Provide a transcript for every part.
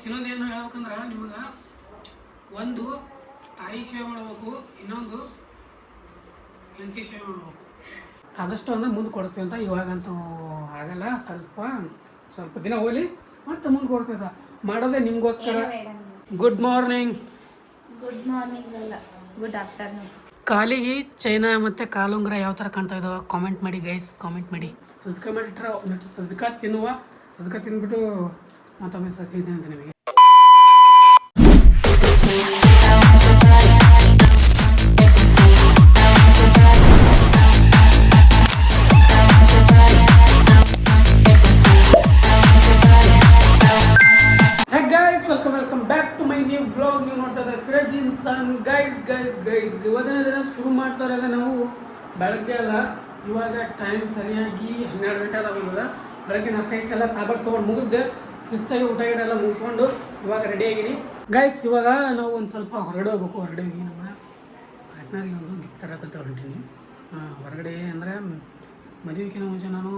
ಇನ್ನೊಂದು ಏನು ಹೇಳ್ಬೇಕಂದ್ರೆ ನಿಮಗೆ ಒಂದು ತಾಯಿ ಸೇವೆ ಮಾಡಬೇಕು, ಇನ್ನೊಂದು ಹೆಂಡತಿ ಸೇವೆ ಮಾಡಬೇಕು. ಆದಷ್ಟು ಅಂದ್ರೆ ಮುಂದೆ ಕೊಡಿಸ್ತೀವಿ ಅಂತ. ಇವಾಗಂತೂ ಆಗಲ್ಲ, ಸ್ವಲ್ಪ ದಿನ ಹೋಗಲಿ ಮತ್ತೆ ಮುಂದೆ ಕೊಡ್ತೈತ. ಮಾಡೋದೇ ನಿಮಗೋಸ್ಕರ. Good morning. ಗುಡ್ ಮಾರ್ನಿಂಗ್ ಅಲ್ಲ, ಗುಡ್ ಆಫ್ಟರ್ನೂನ್. ಕಾಲಿಗೆ ಚೈನಾ ಮತ್ತು ಕಾಲುಂಗ್ರ ಯಾವ ಥರ ಕಾಣ್ತಾ ಇದ್ದಾವೆ ಕಾಮೆಂಟ್ ಮಾಡಿ ಗೈಸ್, ಕಾಮೆಂಟ್ ಮಾಡಿ. ಸಜ್ಕ ಮಾಡಿಟ್ರೆ ಒಂದಿಟ್ಟು ಸಜ್ಕ ತಿಂದ್ಬಿಟ್ಟು ಮತ್ತೊಮ್ಮೆ ಸಿಗ್ತೀನಿ ಅಂತ ನಿಮಗೆ. Welcome back to my new vlog. ನೀವು ನೋಡ್ತಾ ಇದ್ದಾರೆ ಕ್ರೇಜಿ ಇನ್ಸಾನ್. ಗೈಸ್ ಇವತ್ತಿನ ದಿನ ಶುರು ಮಾಡ್ತಾ ಇರೋದು ನಾವು ಬೆಳಗ್ಗೆ ಅಲ್ಲ, ಇವಾಗ ಟೈಮ್ ಸರಿಯಾಗಿ 12 ಗಂಟೆ ಎಲ್ಲ ಬಂದಿದೆ. ಬೆಳಗ್ಗೆ ನಾಷ್ಟ ಇಷ್ಟೆಲ್ಲ ತಾಬರ್ ತೊಗೊಂಡು ಮುಗಿಸ್ದೆ, ಶಿಸ್ತಾಗಿ ಊಟ ಎಲ್ಲ ಮುಗಿಸ್ಕೊಂಡು ಇವಾಗ ರೆಡಿ ಆಗಿನಿ. ಗೈಸ್ ಇವಾಗ ನಾವು ಒಂದು ಸ್ವಲ್ಪ ಹೊರಗಡೆ ಹೋಗ್ಬೇಕು. ಹೊರಗಡೆ ಹೋಗಿ ನಮ್ಮ ಪಾರ್ಟ್ನರಿಗೆ ಒಂದು ಗಿಫ್ಟ್ ತರಕಂತ ಹೊರಟೀನಿ. ಹೊರಗಡೆ ಅಂದರೆ ಮದುವೆಗಿಂತ ಮುಂಚೆ ನಾನು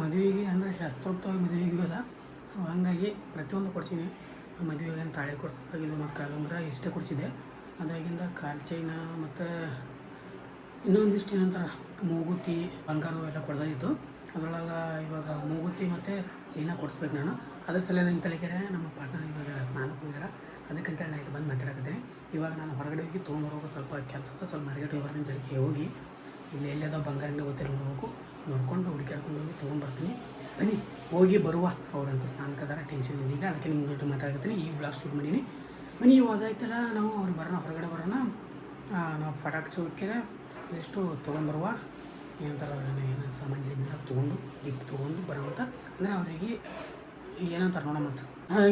ಮದುವೆಗೆ ಅಂದರೆ ಶಾಸ್ತ್ರೋಕ್ತವಾಗಿ ಮದುವೆಗೆ ಅಲ್ಲ, ಸೊ ಹಂಗಾಗಿ ಪ್ರತಿಯೊಂದು ಕೊಡ್ಸೀನಿ. ಮದುವೆಗೆ ತಾಳೆ ಕೊಡಿಸ್ಬೇಕಾಗಿದ್ದು ಮತ್ತು ಕಾಲುಂಗ್ರ ಇಷ್ಟೇ ಕೊಡಿಸಿದ್ದೆ. ಅದಾಗಿಂದ ಕಾಲು ಚೈನ ಮತ್ತು ಇನ್ನೊಂದಿಷ್ಟು ಏನಂತಾರೆ ಮೂಗುತಿ ಬಂಗಾರ ಎಲ್ಲ ಕೊಡ್ದಾಗಿತ್ತು. ಅದರೊಳಗೆ ಇವಾಗ ಮೂಗುತಿ ಮತ್ತು ಚೈನ ಕೊಡಿಸ್ಬೇಕು ನಾನು. ಅದ್ರ ಸಲ ನನ್ನ ತಲೆಕೆರೆ ನಮ್ಮ ಪಾರ್ಟ್ನರ್ ಇವಾಗ ಸ್ನಾನಕ್ಕೆ ಹೋಗ್ಯಾರ, ಅದಕ್ಕಂತೇಳಿ ನಾನು ಇಲ್ಲಿ ಬಂದು ಮಾತಾಡಕತ್ತೀನಿ. ಇವಾಗ ನಾನು ಹೊರಗಡೆ ಹೋಗಿ ತೊಗೊಂಡ್ಬರೋಕೆ ಸ್ವಲ್ಪ ಕೆಲಸ ಮಾರ್ಕೆಟ್ ಹೋಗಿ ಬರ್ತೀನಿ. ತಲೆಗೆ ಹೋಗಿ ಇಲ್ಲಿ ಎಲ್ಲೇದೋ ಬಂಗಾರ ಅಂಗಡಿ ಹೋಗ್ತೀನಿ, ನೋಡ್ಕೊಂಡು ಹುಡುಕಾಡ್ಕೊಂಡು ಹೋಗಿ ತೊಗೊಂಡ್ಬರ್ತೀನಿ. ಬನ್ನಿ ಹೋಗಿ ಬರುವ. ಅವ್ರಂತೂ ಸ್ನಾನಕ್ಕದಾರ, ಟೆನ್ಷನ್ ಇಲ್ಲ. ಈಗ ಅದಕ್ಕೆ ನಿಮ್ಮ ಜೊತೆ ಮಾತಾಡ್ತೀನಿ. ಈ ಬ್ಲಾಗ್ ಶೂಟ್ ಮಾಡೀನಿ. ಬನ್ನಿ ಇವಾಗ ಆಯ್ತಲ್ಲ, ನಾವು ಅವ್ರಿಗೆ ಹೊರಗಡೆ ಬರೋಣ. ನಾವು ಪಟಾಕಿ ಹೋಗ್ಯಾರ ಎಷ್ಟು ತೊಗೊಂಡ್ಬರುವ. ಏನಂತಾರೆ ಏನು ಸಾಮಾನ್ಯ ಇದನ್ನೆಲ್ಲ ತೊಗೊಂಡು ತೊಗೊಂಡು ಬರೋಂಥ ಅಂದರೆ ಅವರಿಗೆ ಏನಂತಾರೆ ನೋಡೋ ಮತ್ತು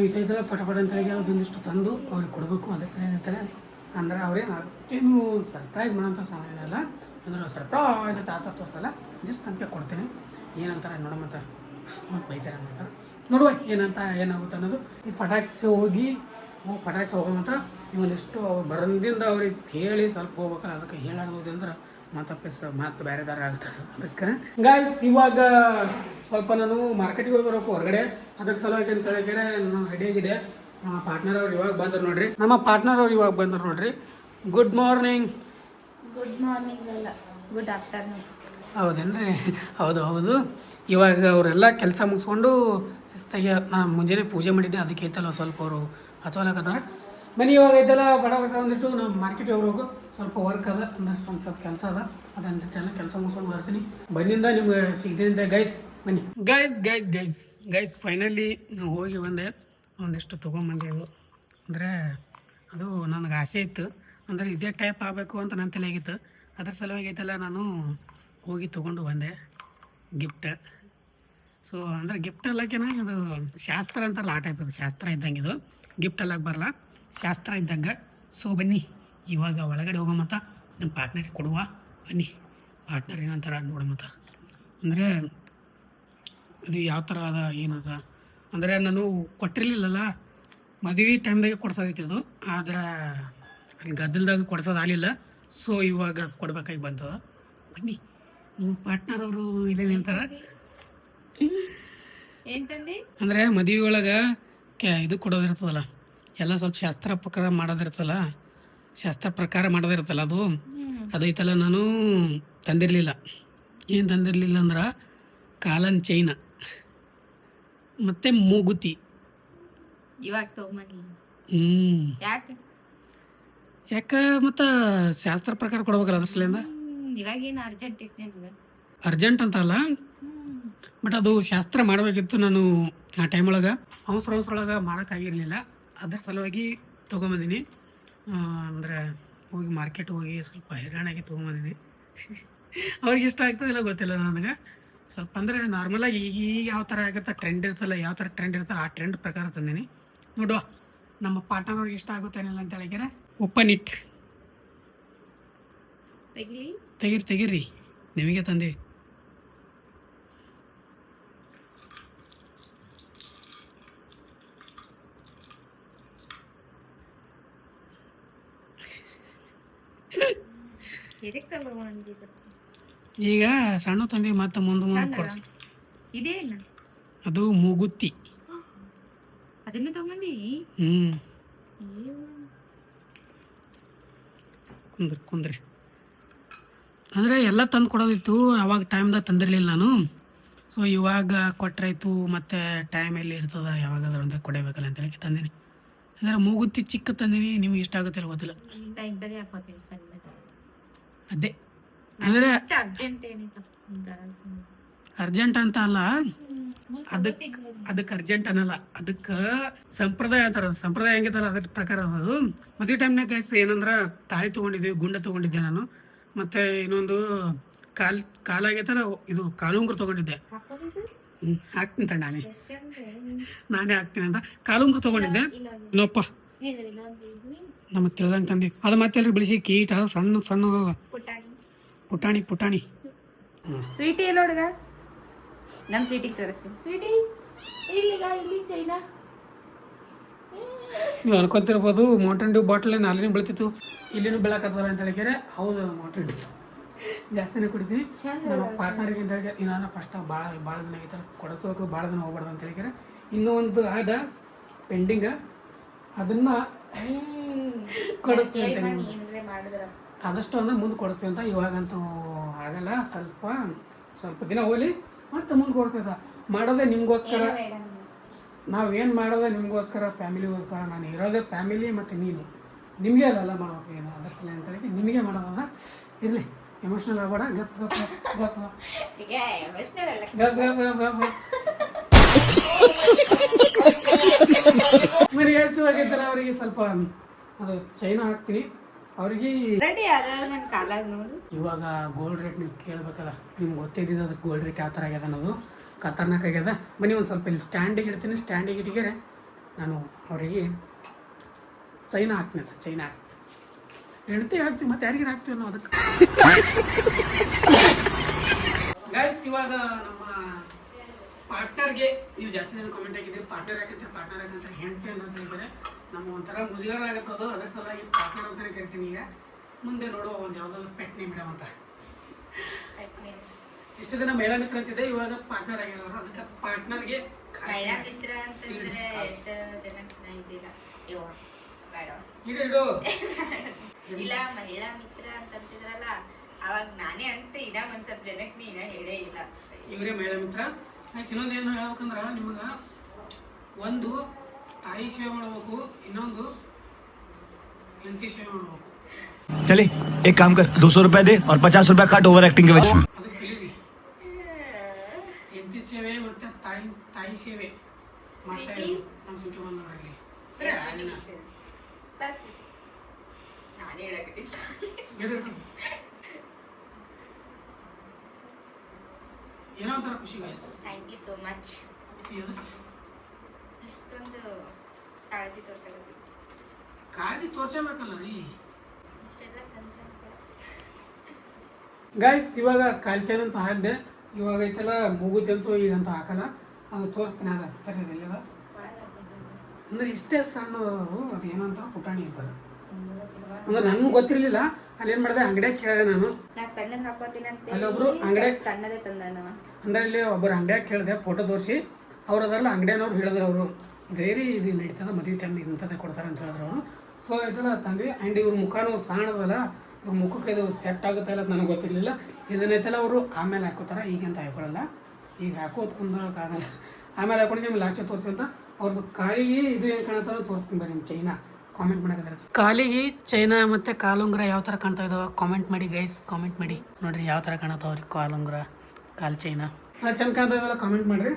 ಇದೈತಲ್ಲ ಫಟಾಫಟ್ ಅಂತ ಹೇಳಿ ಅದೊಂದಿಷ್ಟು ತಂದು ಅವ್ರಿಗೆ ಕೊಡಬೇಕು. ಅದೇ ಸರಿ ಏನಂತಾರೆ ಅಂದರೆ ಅವ್ರೇನು ಅಷ್ಟೇನು ಸರ್ಪ್ರೈಸ್ ಮಾಡೋಂಥ ಸಾಮಾನ್ಯಲ್ಲ, ಅಂದ್ರೆ ಸರ್ಪ್ರೈಸ್ ಅಂತ ಆ ಥರ ತೋರಿಸಲ್ಲ, ಜಸ್ಟ್ ನಮಗೆ ಕೊಡ್ತೀನಿ. ಏನಂತಾರೆ ನೋಡೋ ಮತ್ತು ಬೈತಾರೆ ಮಾಡ್ತಾರೆ, ನೋಡುವ ಏನಾಗುತ್ತೆ ಅನ್ನೋದು. ಈ ಪಟಾಕ್ಸಿ ಪಟಾಕ್ಸಿ ಹೋಗೋಮಂತ ಇವೊಂದಿಷ್ಟು ಅವ್ರು ಬರೋದ್ರಿಂದ ಅವ್ರಿಗೆ ಹೇಳಿ ಸ್ವಲ್ಪ ಹೋಗ್ಬೇಕಲ್ಲ, ಅದಕ್ಕೆ ಹೇಳೋದು ಅಂದ್ರೆ ಮತ್ತೆ ಬೇರೆ ದಾರ ಆಗ್ತದೆ. ಅದಕ್ಕೆ ಗೈಸ್ ಇವಾಗ ಸ್ವಲ್ಪ ನಾನು ಮಾರ್ಕೆಟಿಗೆ ಹೋಗಿ ಬರೋಕು ಹೊರಗಡೆ, ಅದ್ರ ಸಲುವಾಗಿ ಅಂತ ಹೇಳಿದ್ರೆ ನಾನು ರೆಡಿಯಾಗಿದೆ. ನಮ್ಮ ಪಾರ್ಟ್ನರ್ ಅವ್ರು ಇವಾಗ ಬಂದರು ನೋಡ್ರಿ. Good morning. ಗುಡ್ ಮಾರ್ನಿಂಗ್ ಅಲ್ಲ, ಗುಡ್ ಆಫ್ಟರ್ನೂನ್. ಹೌದೇನ್ರಿ? ಹೌದು. ಇವಾಗ ಅವರೆಲ್ಲ ಕೆಲಸ ಮುಗಿಸ್ಕೊಂಡು ಶಿಸ್ತಾಗಿ ನಾನು ಮುಂಜಾನೆ ಪೂಜೆ ಮಾಡಿದ್ದೆ, ಅದಕ್ಕೆ ಐತಲ್ಲ ಸ್ವಲ್ಪ ಅವರು ಹಚ್ಚೋಲಾಕತ್ತಾರ. ಬನ್ನಿ ಇವಾಗ ಐತಲ್ಲ ಪಟಾಕಸ ಅಂದಿಟ್ಟು ನಾವು ಮಾರ್ಕೆಟಿಗೆ ಹೋಗು, ಸ್ವಲ್ಪ ವರ್ಕ್ ಅದ ಅಂದ್ರೆ ಸ್ವಲ್ಪ ಕೆಲಸ ಅದ, ಅದಂದಿಟ್ಟೆಲ್ಲ ಕೆಲಸ ಮುಗಿಸ್ಕೊಂಡು ಬರ್ತೀನಿ. ಬಂದಿಂದ ನಿಮ್ಗೆ ಸಿಗ್ತೀನಿ ಗೈಸ್. ಬನ್ನಿ ಗೈಸ್ ಫೈನಲಿ ನಾವು ಹೋಗಿ ಬಂದೆ. ಒಂದಿಷ್ಟು ತೊಗೊಂಬಂದೆವು. ಅಂದರೆ ಅದು ನನಗೆ ಆಸೆ ಇತ್ತು, ಅಂದರೆ ಇದೇ ಟೈಪ್ ಆಗಬೇಕು ಅಂತ ನನ್ನ ತಲೆಯಾಗಿತ್ತು. ಅದ್ರ ಸಲುವಾಗಿ ಐತಲ್ಲ ನಾನು ಹೋಗಿ ತೊಗೊಂಡು ಬಂದೆ ಗಿಫ್ಟ್. ಸೊ ಅಂದರೆ ಗಿಫ್ಟ್ ಅಲ್ಲಕ್ಕೇನ ಇದು ಶಾಸ್ತ್ರ ಅಂತಾರಲ್ಲ, ಆ ಟೈಪ್ ಇದು ಶಾಸ್ತ್ರ ಇದ್ದಂಗೆ. ಇದು ಗಿಫ್ಟ್ ಅಲ್ಲಕ್ಕೆ ಬರಲ್ಲ, ಶಾಸ್ತ್ರ ಇದ್ದಂಗೆ. ಸೊ ಬನ್ನಿ ಇವಾಗ ಒಳಗಡೆ ಹೋಗೋ ಮತ್ತ ನಮ್ಮ ಪಾರ್ಟ್ನರಿಗೆ ಕೊಡುವ. ಬನ್ನಿ ಪಾರ್ಟ್ನರ್ ಏನಂತಾರ ನೋಡೋ ಮತ್ತ. ಅಂದರೆ ಅದು ಯಾವ ಥರ ಅದ ಏನದ ಅಂದರೆ ನಾನು ಕೊಟ್ಟಿರಲಿಲ್ಲಲ್ಲ, ಮದುವೆ ಟೈಮ್ದಾಗೆ ಕೊಡ್ಸೋದೈತಿದ್ದು, ಆದರೆ ಅಲ್ಲಿ ಗದ್ದಲ್ದಾಗ ಕೊಡ್ಸೋದು ಆಗಲಿಲ್ಲ. ಸೊ ಇವಾಗ ಕೊಡ್ಬೇಕಾಗಿ ಬಂತದ. ಬನ್ನಿ ನಿಮ್ಮ ಪಾರ್ಟ್ನರ್ ಅವರು ಇಲ್ಲೇ ನಿಂತಾರ. ಅಂದರೆ ಮದುವೆ ಒಳಗೆ ಇದು ಕೊಡೋದಿರ್ತದಲ್ಲ, ಎಲ್ಲ ಸ್ವಲ್ಪ ಶಾಸ್ತ್ರ ಪ್ರಕಾರ ಮಾಡೋದಿರ್ತಲ್ಲ ಅದು ಅದೈತಲ್ಲ. ನಾನು ತಂದಿರಲಿಲ್ಲ. ಏನು ತಂದಿರಲಿಲ್ಲ ಅಂದ್ರೆ ಕಾಲನ್ ಚೈನ ಮತ್ತು ಮೂಗುತಿ. ಯಾಕೆ ಮತ್ತು ಶಾಸ್ತ್ರ ಪ್ರಕಾರ ಕೊಡ್ಬೇಕಲ್ಲ, ಅದ್ರ ಸಲಿಂದ. ಅರ್ಜೆಂಟ್ ಅಂತ ಅಲ್ಲ, ಬಟ್ ಅದು ಶಾಸ್ತ್ರ ಮಾಡಬೇಕಿತ್ತು. ನಾನು ಆ ಟೈಮ್ ಒಳಗೆ ಅವಸರೊಳಗೆ ಮಾಡೋಕ್ಕಾಗಿರಲಿಲ್ಲ, ಅದ್ರ ಸಲುವಾಗಿ ತೊಗೊಂಬಂದಿನಿ. ಅಂದರೆ ಹೋಗಿ ಮಾರ್ಕೆಟ್ ಹೋಗಿ ಸ್ವಲ್ಪ ಹೈರಾಣಾಗಿ ತೊಗೊಂಬಂದಿನಿ. ಅವ್ರಿಗೆ ಇಷ್ಟ ಆಗ್ತದಿಲ್ಲ ಗೊತ್ತಿಲ್ಲ ನನಗೆ. ಸ್ವಲ್ಪ ಅಂದರೆ ನಾರ್ಮಲಾಗಿ ಈಗ ಯಾವ ಥರ ಆಗುತ್ತೆ ಟ್ರೆಂಡ್ ಇರ್ತಲ್ಲ, ಯಾವ ಥರ ಟ್ರೆಂಡ್ ಇರ್ತಲ್ಲ ಆ ಟ್ರೆಂಡ್ ಪ್ರಕಾರ ತಂದೀನಿ. ನೋಡುವ ನಮ್ಮ ಪಾರ್ಟ್ನರ್ ಅವ್ರಿಗೆ ಇಷ್ಟ ಆಗುತ್ತೇನಿಲ್ಲ ಅಂತ ಹೇಳಿದ್ರೆ. Open it. ತೆಗೀರಿ ನಿಮಗೆ ತಂದೆ. ಈಗ ಸಣ್ಣ ತಂದೆ ಮತ್ತೆ ಮುಂದೆ ಕೊಡ್ಸಿ. ಅದು ಮೂಗುತಿ. ಅದನ್ನು ತಗೊಂಡಿ ಕುಂದ್ರಿ ಅಂದರೆ ಎಲ್ಲ ತಂದು ಕೊಡೋದಿತ್ತು, ಅವಾಗ ಟೈಮ್ದಾಗ ತಂದಿರಲಿಲ್ಲ ನಾನು. ಸೊ ಇವಾಗ ಕೊಟ್ಟರಾಯ್ತು, ಮತ್ತು ಟೈಮ್ ಎಲ್ಲಿ ಇರ್ತದೆ, ಯಾವಾಗಾದ್ರೂ ಅಂತ ಕೊಡಬೇಕಲ್ಲ ಅಂತೇಳಿ ತಂದೀನಿ. ಅಂದರೆ ಮೂಗುತ್ತಿ ಚಿಕ್ಕ ತಂದೀನಿ, ನಿಮ್ಗೆ ಇಷ್ಟ ಆಗುತ್ತೆ ಇಲ್ಲ ಗೊತ್ತಿಲ್ಲ. ಅದೇ ಅಂದರೆ ಅರ್ಜೆಂಟ್ ಅಂತ ಅಲ್ಲ, ಅದಕ್ಕೆ ಅರ್ಜೆಂಟ್ ಅನ್ನಲ್ಲ, ಅದಕ್ಕೆ ಸಂಪ್ರದಾಯ ಅಂತಾರ. ಸಂಪ್ರದಾಯ ಹೆಂಗಿತ್ತಲ್ಲ ಅದ್ರ ಪ್ರಕಾರ ಅದು. ಮದುವೆ ಟೈಮ್ನಾಗ ಗೈಸ್ ಏನಂದ್ರೆ ತಾಳಿ ತೊಗೊಂಡಿದ್ದೀವಿ, ಗುಂಡ ತೊಗೊಂಡಿದ್ದೆ ನಾನು. ಮತ್ತು ಇನ್ನೊಂದು ಕಾಲಾಗೈತಲ್ಲ, ಇದು ಕಾಲುಂಗುರು ತೊಗೊಂಡಿದ್ದೆ. ಹಾಕ್ತೀನಿ ತಣ್ಣ, ನಾನೇ ಹಾಕ್ತೀನಿ ಅಂತ ಕಾಲುಂಗುರು ತೊಗೊಂಡಿದ್ದೆ. ಇನ್ನೊಪ್ಪ ನಮಗೆ ತಿಳಿದಂಗೆ ತಂದಿ ಅದು ಮತ್ತೆ ಬಿಳಿಸಿ ಕೀಟ ಸಣ್ಣ ಸಣ್ಣ ಪುಟಾಣಿ ಸ್ವೀಟಿ ಎಲ್ಲ ಹುಡುಗ ನಮ್ಮ ಸ್ವೀಟಿಗೆ ತೋರಿಸ್ತೀನಿ. ಸ್ವೀಟಿ ಇಲ್ಲಿ ಚೈನಾ ನೀವು ಅನ್ಕೊಂತಿರ್ಬೋದು ಮೌಂಟೇನ್ ಡ್ಯೂ ಬಾಟಲ್ ಅಲ್ಲಿನೂ ಬೀಳ್ತಿತ್ತು ಇಲ್ಲಿನೂ ಬೀಳಕತ್ತಲ್ಲ ಅಂತ ಹೇಳಿದ್ರೆ. ಹೌದು, ಮೌಂಟೇನ್ ಡ್ಯೂ ಜಾಸ್ತಿನೇ ಕುಡಿತೀನಿ. ನಮ್ಮ ಪಾರ್ಟ್ನರ್ಗೆ ಅಂತ ಹೇಳಿ ನಾನು ಫಸ್ಟ್ ಭಾಳ ದಿನ ಈ ಥರ ಕೊಡಿಸ್ಬೇಕು, ಭಾಳ ದಿನ ಹೋಗ್ಬಾರ್ದು ಅಂತ ಹೇಳಿದ್ರೆ. ಇನ್ನೂ ಒಂದು ಆದ ಪೆಂಡಿಂಗ್, ಅದನ್ನು ಕೊಡಿಸ್ತೀವಿ ಅಂತ ನಿಮಗೆ. ಆದಷ್ಟು ಅಂದ್ರೆ ಮುಂದೆ ಕೊಡಿಸ್ತೀವಿ ಅಂತ. ಇವಾಗಂತೂ ಆಗಲ್ಲ, ಸ್ವಲ್ಪ ದಿನ ಹೋಗಲಿ ಮತ್ತೆ ಮುಂದೆ ಕೊಡ್ತೀವಿ. ಮಾಡೋದೇ ನಿಮಗೋಸ್ಕರ, ನಾವೇನು ಮಾಡೋದೇ ನಿಮಗೋಸ್ಕರ, ಫ್ಯಾಮಿಲಿಗೋಸ್ಕರ. ನಾನು ಇರೋದೇ ಫ್ಯಾಮಿಲಿ ಮತ್ತು ನೀನು ನಿಮಗೆ ಅಲ್ಲ ಮಾಡೋಕೆ ಏನು ಅದಷ್ಟೇ ಅಂತೇಳಿ ನಿಮಗೆ ಮಾಡೋದ. ಇರಲಿ, ಎಮೋಷ್ನಲ್ ಆಗಬೇಡ, ಗಪ್ ಗಪ್ ಗಪ್ ಗಪ್ ಗಪ್ ಗಪ್ ಗಪ್. ಮನೆಗೆ ಹಸಿವಾಗೈತಲ್ಲ ಅವರಿಗೆ ಸ್ವಲ್ಪ ಅದು ಚೈನಾ ಹಾಕ್ತೀನಿ ಅವ್ರಿಗೆ. ಇವಾಗ ಗೋಲ್ಡ್ ರೇಟ್ ನೀವು ಕೇಳಬೇಕಲ್ಲ, ನಿಮ್ಗೆ ಗೊತ್ತಿದ್ದು ಅದಕ್ಕೆ ಗೋಲ್ಡ್ ರೇಟ್ ಯಾವ ಥರ ಆಗ್ಯದ ಅನ್ನೋದು. ಖತರ್ನಾಕ್ ಆಗ್ಯದ. ಬನ್ನಿ ಒಂದು ಸ್ವಲ್ಪ ಇಲ್ಲಿ ಸ್ಟ್ಯಾಂಡಿಗೆ ಇಡ್ತೀನಿ. ಸ್ಟ್ಯಾಂಡಿಗೆ ಇಟ್ಟಿಗೆ ನಾನು ಅವರಿಗೆ ಚೈನಾ ಹಾಕ್ತೀನಿ ಅಂತ. ಚೈನಾ ಹೆಣ್ತಿ ಹಾಕ್ತೀವಿ, ಮತ್ತೆ ಯಾರಿಗಾರು ಹಾಕ್ತೀವಿ ಅನ್ನೋ ಅದಕ್ಕೆ. ಗೈಸ್, ಇವಾಗ ನಮ್ಮ ಪಾರ್ಟ್ನರ್ಗೆ ನೀವು ಜಾಸ್ತಿ ಜನ ಕಾಮೆಂಟ್ ಹಾಕಿದ್ದೀರಿ, ಪಾರ್ಟ್ನರ್ ಯಾಕಂತ ಹೆಣ್ತಿ ಅನ್ನೋದು ಹೇಳಿದರೆ ನಮ್ಗೆ ಒಂಥರ ಮುಜುಗರ ಆಗುತ್ತದು. ಅದ್ರ ಸಲುವಾಗಿ ಪಾರ್ಟ್ನರ್ ಅಂತಲೇ ಕರಿತೀನಿ. ಈಗ ಮುಂದೆ ನೋಡುವ ಒಂದು ಯಾವುದಾದ್ರು ಪೆಟ್ ನೇಮ್ ಇಡೋ ಅಂತ. ಇಷ್ಟು ದಿನ ಮಹಿಳಾ ಮಿತ್ರ ಅಂತಿದೆ, ಇವಾಗ ಪಾರ್ಟ್ನರ್ ಆಗಿರೋರು. ಅದಕ್ಕೆ ಪಾರ್ಟ್ನರ್ಗೆ ಇಡು ಇಲ್ಲ ಮಹಿಳಾ ಮಿತ್ರ ಅಂತಂತಿದ್ರಲ್ಲ, ಅವಾಗ ನಾನೇ ಅಂತ ಇನ್ನ ಒಂದ್ ಸ್ವಲ್ಪ ಜನಕ್ಕೆ ನೀನ ಹೇಳೇ ಇಲ್ಲ. ಇವರೇ ಮಹಿಳಾ ಮಿತ್ರ. ಇನ್ನೊಂದು ಏನು ಹೇಳ್ಬೇಕಂದ್ರೆ, ನಿಮಗೆ ಒಂದು ತಾಯಿ ಸೇವೆ ಮಾಡಬೇಕು, ಇನ್ನೊಂದು ಹೆಂಡತಿ ಸೇವೆ ಮಾಡಬೇಕು. चले एक काम कर 200 रुपए दे और 50 रुपए काट ओवर एक्टिंग के वजह ಅದು ಕಲೀರಿ. ಹೆಂಡತಿ ಸೇವೆ ಮತ್ತೆ ತಾಯಿ ಸೇವೆ ಮಾಡ್ತಾ ಇದ್ದೀವಿ ನಮ್ಮ ಸಿಟಿ ಬಂದವರಿಗೆ. ಸರಿ, ನಾನೇ ಹೇಳಕತ್ತೀನಿ. ಏನೋ ಒಂಥರ ಖುಷಿ guys. Thank you so much. ಅಷ್ಟೊಂದು ಕಾಳಜಿ ತೋರ್ಸಕತ್ತೀನಿ. ಕಾಳಜಿ ತೋರ್ಸಬೇಕಲ್ಲ ರೀ ಗೈಸ್. ಇವಾಗ ಕಾಲ್ಚೈನ್ ಅಂತೂ ಹಾಕಿದೆ, ಇವಾಗ ಐತಲ್ಲ ಮೂಗುತ್ತಂತೂ ಈಗಂತೂ ಹಾಕಲ್ಲ. ಅದು ತೋರಿಸ್ತೀನಿ. ಅದ ಸರಿಯದ ಅಂದ್ರೆ ಇಷ್ಟೇ ಸಣ್ಣ ಅದು ಏನೋ ಅಂತಾರೆ, ಪುಟಾಣಿ ಅಂತಾರೆ. ಅಂದ್ರೆ ನನಗೂ ಗೊತ್ತಿರಲಿಲ್ಲ. ಅಲ್ಲಿ ಏನು ಮಾಡಿದೆ, ಅಂಗಡಿಯಾಗ ಕೇಳಿದೆ ನಾನು. ಸಣ್ಣದ್ ಹಾಕೋತೀನಿ ಅಂತ ಅಲ್ಲಿ ಒಬ್ರು ಅಂಗಡಿಯಾಗ ಸಣ್ಣದೇ ತಂದಾನ. ಅಂದ್ರೆ ಇಲ್ಲಿ ಒಬ್ಬರು ಅಂಗಡಿಯಾಗ ಕೇಳಿದೆ, ಫೋಟೋ ತೋರಿಸಿ. ಅವ್ರು ಅದರಲ್ಲ ಅಂಗಡಿಯವ್ರು ಹೇಳಿದ್ರು, ಅವರು ಬೇರೆ ಇದು ನಡೀತದ ಮದುವೆ ಟೈಮ್ ಇಂಥದ್ದೇ ಕೊಡ್ತಾರೆ ಅಂತ ಹೇಳಿದ್ರು ಅವರು. ಸೊ ಇದೆಲ್ಲ ತಂದ್ವಿ. ಆ್ಯಂಡ್ ಇವ್ರ ಮುಖನೂ ಸಣ್ಣದಲ್ಲ, ಇವ್ರ ಮುಖಕ್ಕೆ ಇದು ಸೆಟ್ ಆಗುತ್ತೆ ಇಲ್ಲ ನನಗೆ ಗೊತ್ತಿರಲಿಲ್ಲ. ಇದನ್ನೈತೆಲ್ಲ ಅವರು ಆಮೇಲೆ ಹಾಕೋತಾರೆ, ಈಗಂತ ಹಾಕೊಳ್ಳಲ್ಲ. ಈಗ ಹಾಕೋದು ಕುಂದ್ರೋಕ್ಕಾಗಲ್ಲ, ಆಮೇಲೆ ಹಾಕೊಂಡು ನಿಮ್ಗೆ ಲಾಸ್ಟ್ ತೋರಿಸ್ತೀವಿ ಅಂತ. ಅವ್ರದ್ದು ಕಾಲಿಗೆ ಇದು ಏನು ಕಾಣುತ್ತೋ ತೋರಿಸ್ತೀನಿ ಬರ್ರಿ. ನಿಮ್ಮ ಚೈನಾ ಕಾಮೆಂಟ್ ಮಾಡಕ್ಕೆ, ಕಾಲಿಗೆ ಚೈನಾ ಮತ್ತು ಕಾಲುಂಗುರ ಯಾವ ಥರ ಕಾಣ್ತಾ ಇದಾವೆ ಕಾಮೆಂಟ್ ಮಾಡಿ ಗೈಸ್. ಕಾಮೆಂಟ್ ಮಾಡಿ ನೋಡಿರಿ ಯಾವ ಥರ ಕಾಣತ್ತವ್ರಿ ಕಾಲುಂಗುರ, ಕಾಲು ಚೈನಾ ಚೆಂದ ಕಾಣ್ತಾ ಇದಾವಲ್ಲ. ಕಾಮೆಂಟ್ ಮಾಡಿರಿ.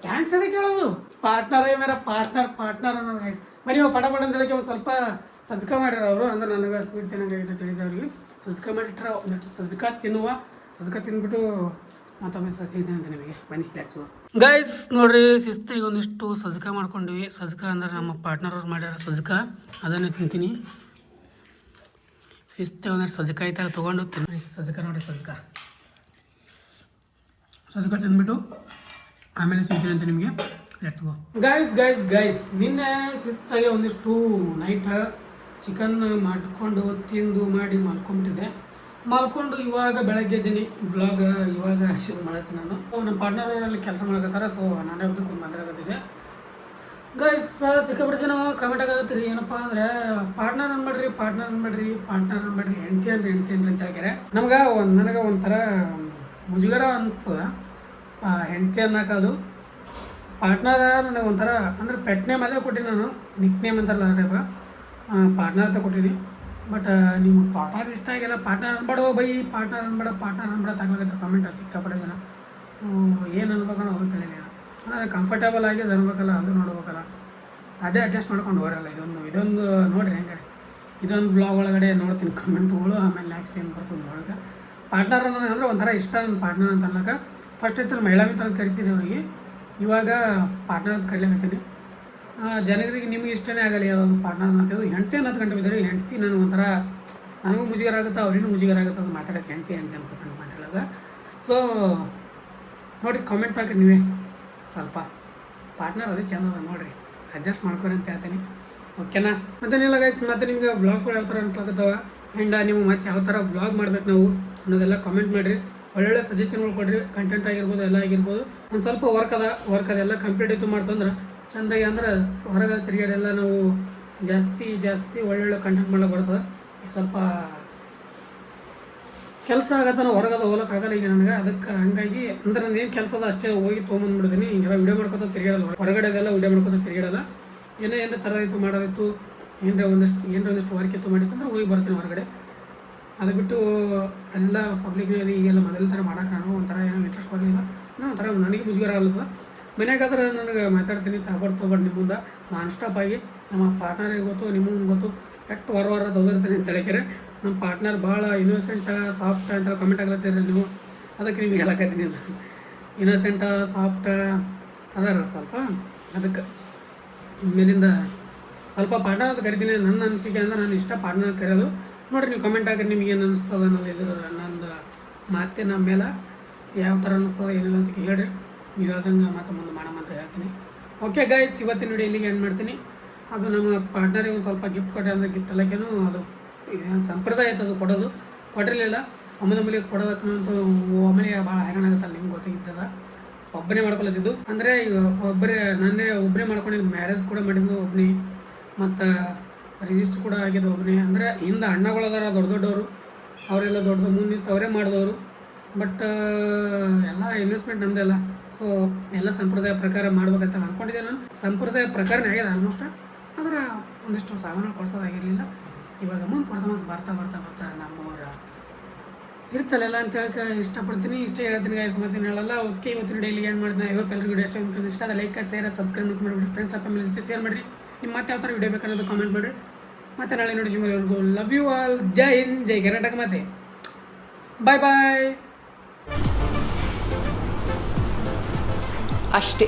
ಥ್ಯಾಂಕ್ಸ್ ಅದೇ ಕೇಳೋದು. ಪಾರ್ಟ್ನರ್ ಮೇರ ಪಾರ್ಟ್ನರ್ ಅನ್ನೋದು ಗೈಸ್. ಬರೀ ಫಟಾಫಟ್ ಅಂತ ಹೇಳಕ್ಕೆ ಒಂದು ಸ್ವಲ್ಪ ಸಜ್ಕ ಮಾಡಿರ ಅವರು. ಅಂದ್ರೆ ನನಗೆ ಸ್ವೀಟ್ ತಿನ್ನೋಂಗಾಗಿತ್ತು ತಿಳಿದವ್ರಿಗೆ. ಸಜ್ಕ ಮಾಡಿಟ್ರೆ ಒಂದಿಟ್ಟು ಸಜ್ಕ ತಿಂದ್ಬಿಟ್ಟು ಮತ್ತೊಮ್ಮೆ ಸಸಿದೆ ಅಂತ ನಿಮಗೆ. ಬನ್ನಿ ಲೆಟ್ಸ್ ಗೋ ಗೈಸ್. ನೋಡ್ರಿ, ಶಿಸ್ತಾಗಿ ಒಂದಿಷ್ಟು ಸಜ್ಕ ಮಾಡ್ಕೊಂಡ್ವಿ. ಸಜ್ಕ ಅಂದ್ರೆ ನಮ್ಮ ಪಾರ್ಟ್ನರ್ ಅವ್ರು ಮಾಡ್ಯಾರ ಸಜ್ಕ, ಅದನ್ನೇ ತಿಂತೀನಿ. ಶಿಸ್ತಾಗಿ ಒಂದಿಷ್ಟು ಸಜ್ಕ ಐತಾಗ ತೊಗೊಂಡು ತಿನ್ನಿ. ಸಜ್ಕ ನೋಡ್ರಿ, ಸಜ್ಕ ತಿಂದ್ಬಿಟ್ಟು ಆಮೇಲೆ ಸಿಗ್ತೀನಿ ಅಂತ ನಿಮಗೆ. Let's go guys. ನಿನ್ನೆ ಶಿಸ್ತಾಗಿ ಒಂದಿಷ್ಟು ನೈಟ್ ಚಿಕನ್ ಮಾಡಿಕೊಂಡು ತಿಂದು ಮಾಡಿ ಮಲ್ಕೊಂಡ್ಬಿಟ್ಟಿದ್ದೆ. ಮಲ್ಕೊಂಡು ಇವಾಗ ಬೆಳಗ್ಗೆ ಎದ್ದೀನಿ ಬ್ಲಾಗ್ ಇವಾಗ ಶುರು ಮಾಡತ್ತೀನಿ ನಾನು. ನಮ್ಮ ಪಾರ್ಟ್ನರಲ್ಲಿ ಕೆಲಸ ಮಾಡಕತ್ತಾರ, ಸೊ ನಾನೇ ಒಬ್ಬರು ಮಾತಾಡಕತ್ತಿದ್ದೆ. ಗೈಸ್ ಸಿಕ್ಕಾಪಟ್ಟೆ ಜನ ಕಮೆಂಟ್ ಆಗತ್ತೀರಿ ಏನಪ್ಪ ಅಂದರೆ ಪಾರ್ಟ್ನರ್ ಅನ್ಬೇಡ್ರಿ ಹೆಂಡ್ತಿ ಅಂತ ಹೇಳ್ತಾರೆ. ನನಗೆ ಒಂಥರ ಮುಜುಗರ ಅನಿಸ್ತದ ಹೆಂಡ್ತಿ ಅನ್ನೋದು. ಪಾರ್ಟ್ನರ ನನಗೆ ಒಂಥರ ಅಂದರೆ ಪೆಟ್ ನೇಮ್ ಅದೇ ಕೊಟ್ಟಿನಿ ನಾನು, ನಿಕ್ ನೇಮ್ ಅಂತಾರಲ್ಲ ಆ ಟೈಪ ಪಾರ್ಟ್ನರ್ ಅಂತ ಕೊಟ್ಟಿನಿ. ಬಟ್ ನಿಮ್ಗೆ ಪಾರ್ಟ್ನರ್ ಇಷ್ಟ ಆಗಿಲ್ಲ, ಪಾರ್ಟ್ನರ್ ಅನ್ಬೇಡ ತಗೊಳಕತ್ತೆ ಕಮೆಂಟ್ ಸಿಕ್ಕಾಪಟ್ಟೆ ಜನ. ಸೊ ಏನು ಅನ್ಬೇಕನ್ನೋ ಅದು ತಿಳಿಲಿಲ್ಲ. ಅಂದರೆ ಕಂಫರ್ಟೇಬಲ್ ಆಗಿ ಅದು ಅನ್ಬೇಕಲ್ಲ, ಅದು ನೋಡ್ಬೇಕಲ್ಲ, ಅದೇ ಅಡ್ಜಸ್ಟ್ ಮಾಡ್ಕೊಂಡು ಹೋರಲ್ಲ. ಇದೊಂದು ನೋಡಿರಿ ಹೆಂಗೆ ಇದೊಂದು ಬ್ಲಾಗ್ ಒಳಗಡೆ ನೋಡ್ತೀನಿ ಕಮೆಂಟ್ಗಳು. ಆಮೇಲೆ ನೆಕ್ಸ್ಟ್ ಏನು ಬರ್ತದೆ ನೋಡೋಕೆ. ಪಾರ್ಟ್ನರ್ ಅಂದರೆ ಒಂಥರ ಇಷ್ಟ ನನ್ನ ಪಾರ್ಟ್ನರ್ ಅಂತ ಅನ್ಲಕ್ಕ. ಫಸ್ಟ್ ಇತ್ತು ಮಹಿಳಾ ಮಿತ್ರ ಅಂತ ಕರಿತಿದ್ದೆ ಅವರಿಗೆ, ಇವಾಗ ಪಾರ್ಟ್ನರ್ ಅಂತ ಕರಿಲಿಕತ್ತೀನಿ. ಜನರಿಗೆ ನಿಮ್ಗೆ ಇಷ್ಟನೇ ಆಗಲ್ಲ ಯಾವುದಾದ್ರು ಪಾರ್ಟ್ನರ್ ಅಂತೇಳಿ ಹೆಂಡ್ತಿ ಅನ್ನೋದು ಗಂಟೆ ಬಿದ್ದರೆ ಹೆಂಡ್ತಿ ನನಗೆ ಒಂಥರ ನನಗೂ ಮುಜುಗರ ಆಗುತ್ತೆ, ಅವ್ರಿಗೂ ಮುಜುಗರ ಆಗುತ್ತೆ ಅದು ಮಾತಾಡೋಕ್ಕೆ. ಹೆಂಡ್ತಿ ಅನ್ಕೋತಾನೆ ಮಾತಾಡೋದು. ಸೊ ನೋಡಿ ಕಮೆಂಟ್ ಹಾಕಿ ನೀವೇ ಸ್ವಲ್ಪ ಪಾರ್ಟ್ನರ್ ಅದೇ ಚೆಂದ ಅದ ನೋಡಿರಿ, ಅಡ್ಜಸ್ಟ್ ಮಾಡ್ಕೊರಿ ಅಂತ ಹೇಳ್ತೀನಿ. ಓಕೆನಾ? ಮತ್ತೇನಿಲ್ಲ ಗೈಸ್, ಮತ್ತೆ ನಿಮ್ಗೆ ವ್ಲಾಗ್ಸ್ಗಳು ಯಾವ ಥರ ಅನ್ಸ್ಲಾಗತ್ತವ ಆ್ಯಂಡ್ ನೀವು ಮತ್ತೆ ಯಾವ ಥರ ವ್ಲಾಗ್ ಮಾಡ್ಬೇಕು ನಾವು ಅನ್ನೋದೆಲ್ಲ ಕಮೆಂಟ್ ಮಾಡಿರಿ. ಒಳ್ಳೊಳ್ಳೆ ಸಜೆಷನ್ಗಳು ಕೊಡ್ರಿ, ಕಂಟೆಂಟ್ ಆಗಿರ್ಬೋದು ಎಲ್ಲ ಆಗಿರ್ಬೋದು. ಒಂದು ಸ್ವಲ್ಪ ವರ್ಕ್ ಅದೆಲ್ಲ ಕಂಪ್ಲೀಟ್ ಇತ್ತು ಮಾಡ್ತಂದ್ರೆ ಚೆಂದಾಗಿ, ಅಂದ್ರೆ ಹೊರಗೆ ತಿರುಗಾಡೆಲ್ಲ ನಾವು ಜಾಸ್ತಿ ಒಳ್ಳೊಳ್ಳೆ ಕಂಟೆಂಟ್ ಮಾಡೋಕೆ ಬರ್ತದೆ. ಸ್ವಲ್ಪ ಕೆಲಸ ಆಗತ್ತೆ, ನಾವು ಹೊರಗಡೆ ಹೋಗೋಕ್ಕಾಗಲ್ಲ ಈಗ ನನಗೆ. ಅದಕ್ಕೆ ಹಂಗಾಗಿ ಅಂದ್ರೆ ನಾನು ಏನು ಕೆಲಸ ಅದ ಅಷ್ಟೇ ಹೋಗಿ ತೊಗೊಂಬಂದ್ಬಿಡ್ತೀನಿ. ಹಿಂಗೆಲ್ಲ ವಿಡಿಯೋ ಮಾಡ್ಕೊತ ತಿರುಗಾಡಲ್ಲ, ಹೊರಗಡೆದೆಲ್ಲ ವಿಡಿಯೋ ಮಾಡ್ಕೊತ ತಿರುಗಾಡಲ್ಲ. ಏನೇ ಥರದಿತ್ತು ಮಾಡೋದಿತ್ತು, ಏನರ ಒಂದಿಷ್ಟು ವರ್ಕ್ ಇತ್ತು ಮಾಡಿತ್ತು ಅಂದ್ರೆ ಹೋಗಿ ಬರ್ತೀನಿ ಹೊರಗಡೆ. ಅದು ಬಿಟ್ಟು ಅದೆಲ್ಲ ಪಬ್ಲಿಕ್ನಾಗ ಈಗೆಲ್ಲ ಮೊದಲ ಥರ ಮಾಡೋಕೆ ನಾನು ಒಂಥರ ಏನೋ ಇಂಟ್ರೆಸ್ಟ್ ಬರಲಿಲ್ಲ. ಒಂಥರ ನನಗೆ ಮುಜುಗರ ಆಗಲ್ಲ. ಮನೆಯಾಗಾದ್ರೆ ನನಗೆ ಮಾತಾಡ್ತೀನಿ ತಗೊಬಾರ್ದು ನಿಮ್ಮ ಮುಂದೆ ನಾನ್ ಸ್ಟಾಪ್ ಆಗಿ. ನಮ್ಮ ಪಾರ್ಟ್ನರಿಗೆ ಗೊತ್ತು, ನಿಮಗೂ ಗೊತ್ತು ಎಷ್ಟು ವಾರ ತೊಗೊಂಡಿರ್ತೀನಿ ಅಂತ ಹೇಳಿಕೆರೆ. ನಮ್ಮ ಪಾರ್ಟ್ನರ್ ಭಾಳ ಇನ್ನೋಸೆಂಟ ಸಾಫ್ಟ್ ಅಂತ ಕಮೆಂಟ್ ಆಗ್ಲತ್ತೀರಿ ನೀವು, ಅದಕ್ಕೆ ನಿಮಗೆ ಹೇಳಕತ್ತೀನಿ. ಅದು ಇನ್ನೋಸೆಂಟ ಸಾಫ್ಟ ಅದಾರ ಸ್ವಲ್ಪ, ಅದಕ್ಕೆ ಇನ್ಮೇಲಿಂದ ಸ್ವಲ್ಪ ಪಾರ್ಟ್ನರ್ ಅಂತ ಕರಿತೀನಿ. ನನ್ನ ಅನಿಸಿಕೆ ಅಂದ್ರೆ ನಾನು ಇಷ್ಟ ಪಾರ್ಟ್ನರ್ ಅಂತ ಕರೆಯೋದು. ನೋಡಿರಿ ನೀವು ಕಮೆಂಟ್ ಹಾಕಿ ನಿಮ್ಗೆ ಏನು ಅನ್ನಿಸ್ತದೆ ಅನ್ನೋದು. ಇದು ನಂದು ಮಾತಿನ ಮೇಲೆ ಯಾವ ಥರ ಅನ್ನಿಸ್ತದೆ ಏನಿಲ್ಲ ಅಂತ ಹೇಳ್ರಿ. ನೀವು ಹೇಳ್ದಂಗೆ ಮತ್ತೆ ಮುಂದೆ ಮಾಡೋಣ ಅಂತ ಹೇಳ್ತೀನಿ. ಓಕೆ ಗೈಸ್, ಇವತ್ತಿನ ವಿಡಿಯೋ ಇಲ್ಲಿಗೆ ಎಂಡ್ ಮಾಡ್ತೀನಿ. ಅದು ನಮ್ಮ ಪಾರ್ಟ್ನರಿಗೆ ಒಂದು ಸ್ವಲ್ಪ ಗಿಫ್ಟ್ ಕೊಟ್ಟೆ ಅಂದರೆ ಗಿಫ್ಟ್ ಎಲ್ಲಕ್ಕೇನು ಅದು ಇದೇನು ಸಂಪ್ರದಾಯ ಐತೆ, ಅದು ಕೊಟ್ಟಿರಲಿಲ್ಲ. ಒಮ್ಮೆಲೆ ಕೊಡೋದಕ್ಕಂತೂ ಒಮ್ಮೆಲೆ ಭಾಳ ಹೈರಾಣ ಆಗುತ್ತಲ್ಲ, ನಿಮ್ಗೆ ಗೊತ್ತಾಗಿದ್ದದ. ಒಬ್ಬನೇ ಮಾಡ್ಕೊಳತ್ತಿದ್ದು ಅಂದರೆ ಈಗ ಒಬ್ಬನೇ ಮಾಡ್ಕೊಂಡಿದ್ದು. ಮ್ಯಾರೇಜ್ ಕೂಡ ಮಾಡಿದ್ದು ಒಬ್ಬನೇ, ಮತ್ತು ರಿಜಿಸ್ಟ್ರ್ ಕೂಡ ಆಗಿದ್ದು ಒಬ್ಬನೇ. ಅಂದರೆ ಹಿಂದೆ ಅಣ್ಣಗಳದಾರ ದೊಡ್ಡವರು, ಅವರೆಲ್ಲ ದೊಡ್ಡದು ಮುಂದೆ ನಿಂತು ಅವರೇ ಮಾಡಿದವರು. ಬಟ್ ಎಲ್ಲ ಇನ್ವೆಸ್ಟ್ಮೆಂಟ್ ನಮ್ಮದೆಲ್ಲ. ಸೊ ಎಲ್ಲ ಸಂಪ್ರದಾಯ ಪ್ರಕಾರ ಮಾಡ್ಬೇಕಂತ ಅಂದ್ಕೊಂಡಿದ್ದೆ ನಾನು. ಸಂಪ್ರದಾಯ ಪ್ರಕಾರನೇ ಆಗ್ಯದ ಆಲ್ಮೋಸ್ಟ್. ಆದರೆ ಒಂದಿಷ್ಟು ಸಾಮಾನು ಕೊಡ್ಸೋದಾಗಿರಲಿಲ್ಲ. ಇವಾಗ ಮುಂದೆ ಕೊಡ್ಸೋದು ಬರ್ತಾ ನಮ್ಮವರ ಇರ್ತಲ್ಲ ಅಂತ ಹೇಳಕ್ಕೆ ಇಷ್ಟಪಡ್ತೀನಿ. ಇಷ್ಟೇ ಹೇಳ್ತೀನಿ ಗೈಸ್, ಮತ್ತೇನು ಹೇಳಲ್ಲ. ಓಕೆ, ಇವತ್ತಿನ ಡೈಲಿ ಏನು ಮಾಡಿದ್ನ ಇವತ್ತು ಎಲ್ಲರಿಗೂ ವಿಡಿಯೋ ಇಷ್ಟ ಅದ ಲೈಕ್ ಶೇರ್ ಸಬ್ಸ್ಕ್ರೈಬ್ ಮಾಡಿಬಿಡಿ. ಫ್ರೆಂಡ್ಸ್ ಫ್ಯಾಮಿಲಿ ಜೊತೆ ಶೇರ್ ಮಾಡಿರಿ. ನಿಮ್ಮ ಮತ್ತೆ ಯಾವ ಥರ ವಿಡಿಯೋ ಬೇಕನ್ನೋದು ಕಾಮೆಂಟ್ ಮಾಡಿರಿ. ಮತ್ತೆ ನಾಳೆ ನೋಡಿ ಸಿಗೋವರೆಗೂ ಲವ್ ಯು ಆಲ್. ಜೈ ಹಿಂದ್, ಜೈ ಕರ್ನಾಟಕ. ಮತ್ತೆ ಬಾಯ್. ಅಷ್ಟೇ.